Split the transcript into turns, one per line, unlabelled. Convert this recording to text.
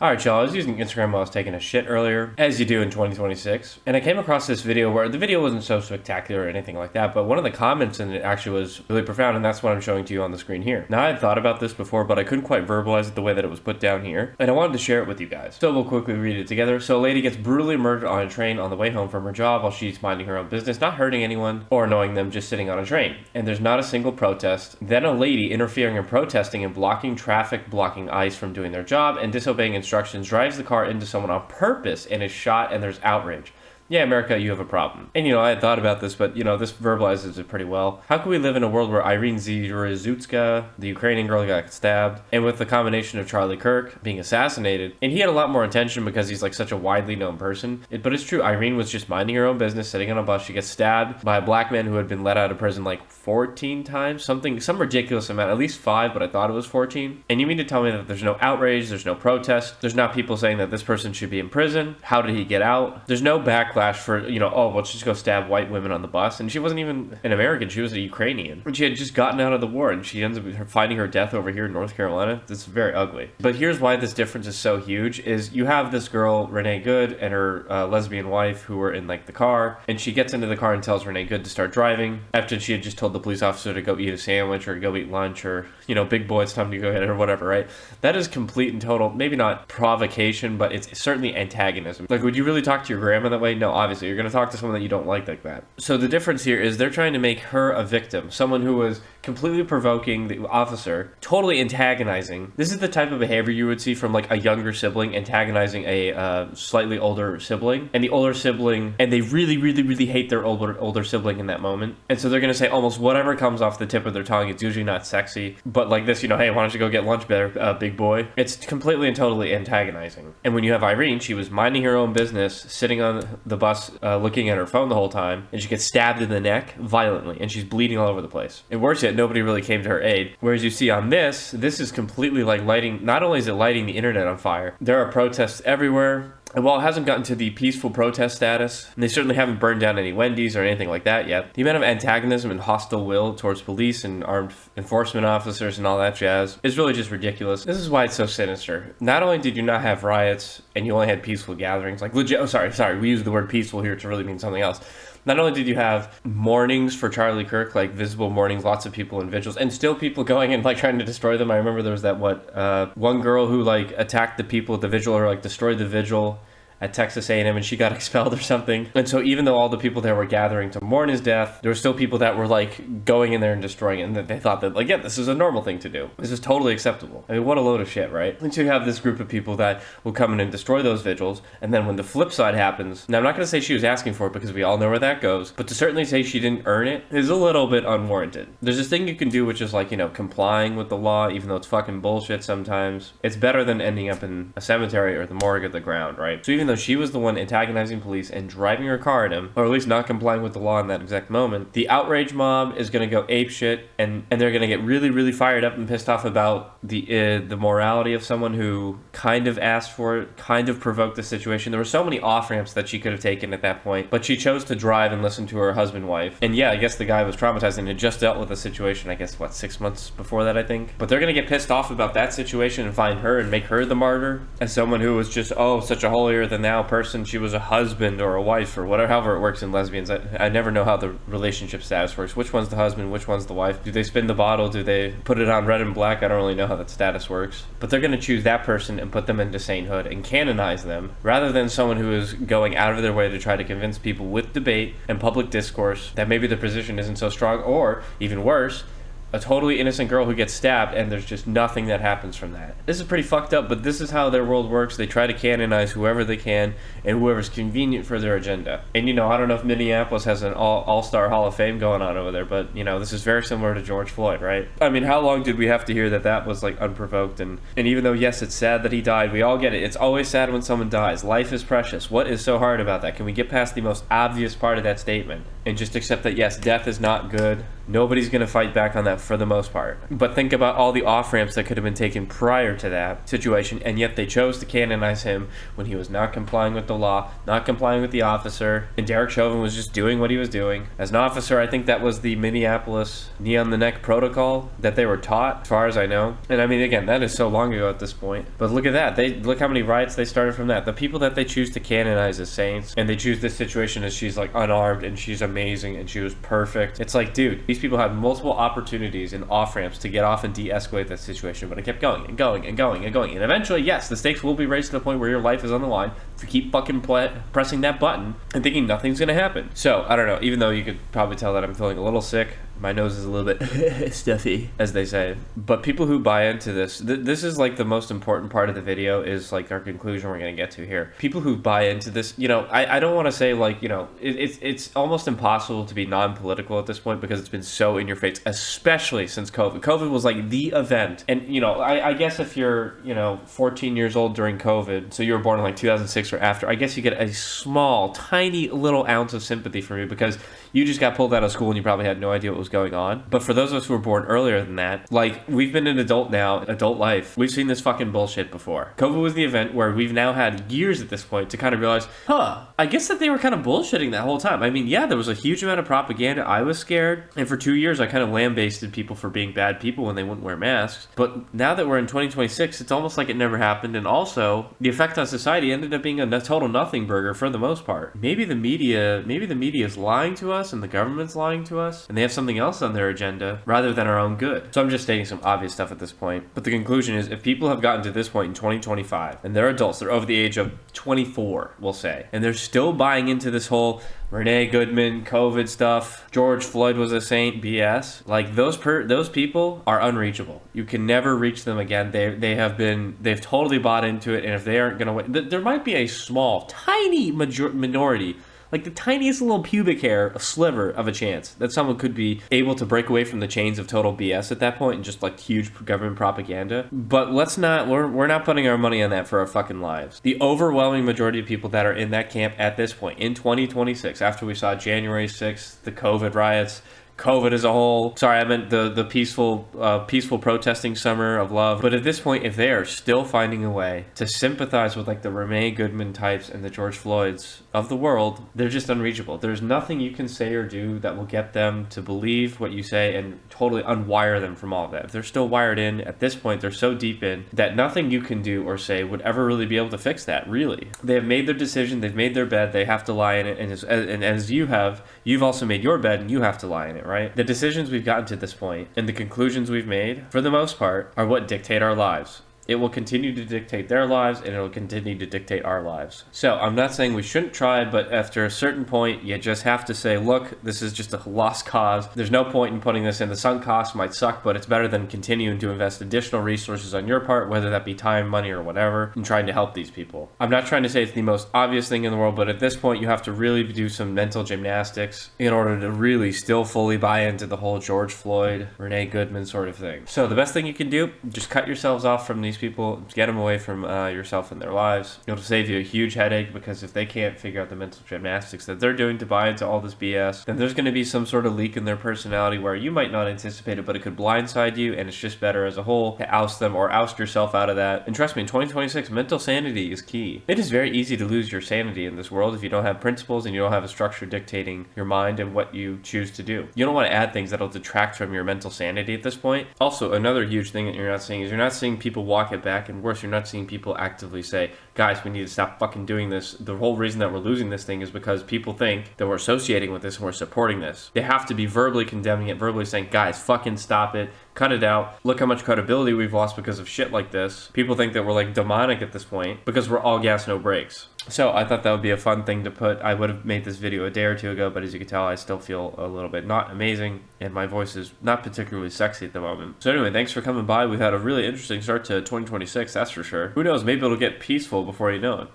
Alright y'all, I was using Instagram while I was taking a shit earlier, as you do in 2026, and I came across this video where the video wasn't so spectacular or anything like that, but one of the comments in it actually was really profound, and that's what I'm showing to you on the screen here. Now, I had thought about this before, but I couldn't quite verbalize it the way that it was put down here, and I wanted to share it with you guys. So we'll quickly read it together. So a lady gets brutally murdered on a train on the way home from her job while she's minding her own business, not hurting anyone or annoying them, just sitting on a train. And there's not a single protest. Then a lady interfering and protesting and blocking traffic, blocking ICE from doing their job, and disobeying instructions drives the car into someone on purpose and is shot, and there's outrage. Yeah, America, you have a problem. And, I had thought about this, but, this verbalizes it pretty well. How can we live in a world where Irene Zyrzyutska, the Ukrainian girl, got stabbed, and with the combination of Charlie Kirk being assassinated, and he had a lot more attention because he's, such a widely known person. But it's true, Irene was just minding her own business, sitting on a bus. She gets stabbed by a black man who had been let out of prison, 14 times? Some ridiculous amount, at least 5, but I thought it was 14. And you mean to tell me that there's no outrage, there's no protest, there's not people saying that this person should be in prison? How did he get out? There's no backlash for, let's just go stab white women on the bus. And she wasn't even an American, she was a Ukrainian. And she had just gotten out of the war, and she ends up finding her death over here in North Carolina. This is very ugly. But here's why this difference is so huge, is you have this girl, Renee Good, and her lesbian wife who were in, the car, and she gets into the car and tells Renee Good to start driving, after she had just told the police officer to go eat a sandwich, or go eat lunch, or, big boy, it's time to go ahead, or whatever, right? That is complete and total, maybe not provocation, but it's certainly antagonism. Would you really talk to your grandma that way? No, obviously. You're going to talk to someone that you don't like that. So the difference here is they're trying to make her a victim, someone who was completely provoking the officer, totally antagonizing. This is the type of behavior you would see from, a younger sibling antagonizing a slightly older sibling, and the older sibling, and they really, really, really hate their older sibling in that moment. And so they're going to say almost whatever comes off the tip of their tongue. It's usually not sexy, but like this, hey, why don't you go get lunch better, big boy? It's completely and totally antagonizing. And when you have Irene, she was minding her own business, sitting on the bus, looking at her phone the whole time, and she gets stabbed in the neck violently, and she's bleeding all over the place. And worse yet, nobody really came to her aid. Whereas you see on this is completely lighting, not only is it lighting the internet on fire, there are protests everywhere. And while it hasn't gotten to the peaceful protest status, and they certainly haven't burned down any Wendy's or anything like that yet, the amount of antagonism and hostile will towards police and armed enforcement officers and all that jazz is really just ridiculous. This is why it's so sinister. Not only did you not have riots and you only had peaceful gatherings, sorry, we use the word peaceful here to really mean something else. Not only did you have mournings for Charlie Kirk, visible mournings, lots of people in vigils, and still people going and trying to destroy them. I remember there was that one girl who attacked the people at the vigil, or destroyed the vigil at Texas A&M, and she got expelled or something. And so even though all the people there were gathering to mourn his death, there were still people that were going in there and destroying it, and that they thought that this is a normal thing to do. This is totally acceptable. I mean, what a load of shit, right? And so you have this group of people that will come in and destroy those vigils, and then when the flip side happens, now I'm not going to say she was asking for it because we all know where that goes, but to certainly say she didn't earn it is a little bit unwarranted. There's this thing you can do, which is complying with the law, even though it's fucking bullshit sometimes. It's better than ending up in a cemetery or the morgue or the ground, right? So even though she was the one antagonizing police and driving her car at him, or at least not complying with the law in that exact moment, the outrage mob is going to go apeshit, and they're going to get really, really fired up and pissed off about the morality of someone who kind of asked for it, kind of provoked the situation. There were so many off-ramps that she could have taken at that point, but she chose to drive and listen to her husband-wife. And yeah, I guess the guy was traumatized and had just dealt with the situation, 6 months before that, I think. But they're going to get pissed off about that situation and find her and make her the martyr as someone who was just, such a holier-than-thou person. She was a husband or a wife or whatever, however it works in lesbians. I never know how the relationship status works. Which one's the husband? Which one's the wife? Do they spin the bottle? Do they put it on red and black? I don't really know how that status works. But they're going to choose that person and put them into sainthood and canonize them, rather than someone who is going out of their way to try to convince people with debate and public discourse that maybe their position isn't so strong, or even worse, a totally innocent girl who gets stabbed, and there's just nothing that happens from that. This is pretty fucked up, but this is how their world works. They try to canonize whoever they can and whoever's convenient for their agenda. And I don't know if Minneapolis has an all-star Hall of Fame going on over there, but this is very similar to George Floyd, right? I mean, how long did we have to hear that was unprovoked? And even though, yes, it's sad that he died, we all get it. It's always sad when someone dies. Life is precious. What is so hard about that? Can we get past the most obvious part of that statement? and just accept that, yes, death is not good. Nobody's going to fight back on that for the most part. But think about all the off-ramps that could have been taken prior to that situation, and yet they chose to canonize him when he was not complying with the law, not complying with the officer, and Derek Chauvin was just doing what he was doing. As an officer, I think that was the Minneapolis knee on the neck protocol that they were taught, as far as I know. And I mean, again, that is so long ago at this point. But look at that. Look how many riots they started from that. The people that they choose to canonize as saints, and they choose this situation as she's like unarmed and she's amazing and she was perfect. It's like, dude, these people had multiple opportunities and off-ramps to get off and de-escalate that situation, but it kept going and going and going and going. And eventually, yes, the stakes will be raised to the point where your life is on the line if you keep fucking pressing that button and thinking nothing's gonna happen. So, I don't know, even though you could probably tell that I'm feeling a little sick, my nose is a little bit stuffy, as they say. But people who buy into this, this is like the most important part of the video, is like our conclusion we're going to get to here. People who buy into this, you know, I don't want to say like, you know, it's almost impossible to be non-political at this point because it's been so in your face, especially since COVID. COVID was like the event. And, you know, I guess if you're, you know, 14 years old during COVID, so you were born in like 2006 or after, I guess you get a small, tiny little ounce of sympathy from me because you just got pulled out of school and you probably had no idea what was going on. But for those of us who were born earlier than that, like, we've been an adult now, adult life. We've seen this fucking bullshit before. COVID was the event where we've now had years at this point to kind of realize, I guess that they were kind of bullshitting that whole time. I mean, yeah, there was a huge amount of propaganda. I was scared. And for 2 years, I kind of lambasted people for being bad people when they wouldn't wear masks. But now that we're in 2026, it's almost like it never happened. And also, the effect on society ended up being a total nothing burger for the most part. Maybe the media is lying to us and the government's lying to us, and they have something else on their agenda rather than our own good. So I'm just stating some obvious stuff at this point. But the conclusion is, if people have gotten to this point in 2025, and they're adults, they're over the age of 24, we'll say, and they're still buying into this whole Renee Goodman, COVID stuff, George Floyd was a saint BS, like those people are unreachable. You can never reach them again. They've totally bought into it, and if they aren't going to win, there might be a small, tiny minority, like the tiniest little pubic hair, a sliver of a chance that someone could be able to break away from the chains of total BS at that point and just like huge government propaganda. But we're not putting our money on that for our fucking lives. The overwhelming majority of people that are in that camp at this point in 2026, after we saw January 6th, the COVID riots, COVID as a whole. Sorry, I meant the peaceful protesting summer of love. But at this point, if they are still finding a way to sympathize with like the Renee Goodman types and the George Floyds of the world, they're just unreachable. There's nothing you can say or do that will get them to believe what you say and totally unwire them from all of that. If they're still wired in, at this point, they're so deep in that nothing you can do or say would ever really be able to fix that, really. They have made their decision, they've made their bed, they have to lie in it, and as you've also made your bed and you have to lie in it, right? The decisions we've gotten to this point and the conclusions we've made, for the most part, are what dictate our lives. It will continue to dictate their lives, and it will continue to dictate our lives. So I'm not saying we shouldn't try, but after a certain point, you just have to say, look, this is just a lost cause. There's no point in putting this in. The sunk cost might suck, but it's better than continuing to invest additional resources on your part, whether that be time, money, or whatever, in trying to help these people. I'm not trying to say it's the most obvious thing in the world, but at this point, you have to really do some mental gymnastics in order to really still fully buy into the whole George Floyd, Renee Goodman sort of thing. So the best thing you can do, just cut yourselves off from these people, get them away from yourself and their lives. It'll save you a huge headache, because if they can't figure out the mental gymnastics that they're doing to buy into all this BS, then there's going to be some sort of leak in their personality where you might not anticipate it, but it could blindside you, and it's just better as a whole to oust them or oust yourself out of that. And trust me, in 2026, mental sanity is key. It is very easy to lose your sanity in this world if you don't have principles and you don't have a structure dictating your mind and what you choose to do. You don't want to add things that'll detract from your mental sanity at this point. Also, another huge thing that you're not seeing is you're not seeing people walk it back. And worse, you're not seeing people actively say, guys, we need to stop fucking doing this. The whole reason that we're losing this thing is because people think that we're associating with this and we're supporting this. They have to be verbally condemning it, verbally saying, guys, fucking stop it. Cut it out. Look how much credibility we've lost because of shit like this. People think that we're like demonic at this point because we're all gas, no brakes. So I thought that would be a fun thing to put. I would have made this video a day or two ago, but as you can tell, I still feel a little bit not amazing, and my voice is not particularly sexy at the moment. So anyway, thanks for coming by. We've had a really interesting start to 2026, that's for sure. Who knows, maybe it'll get peaceful before you know it.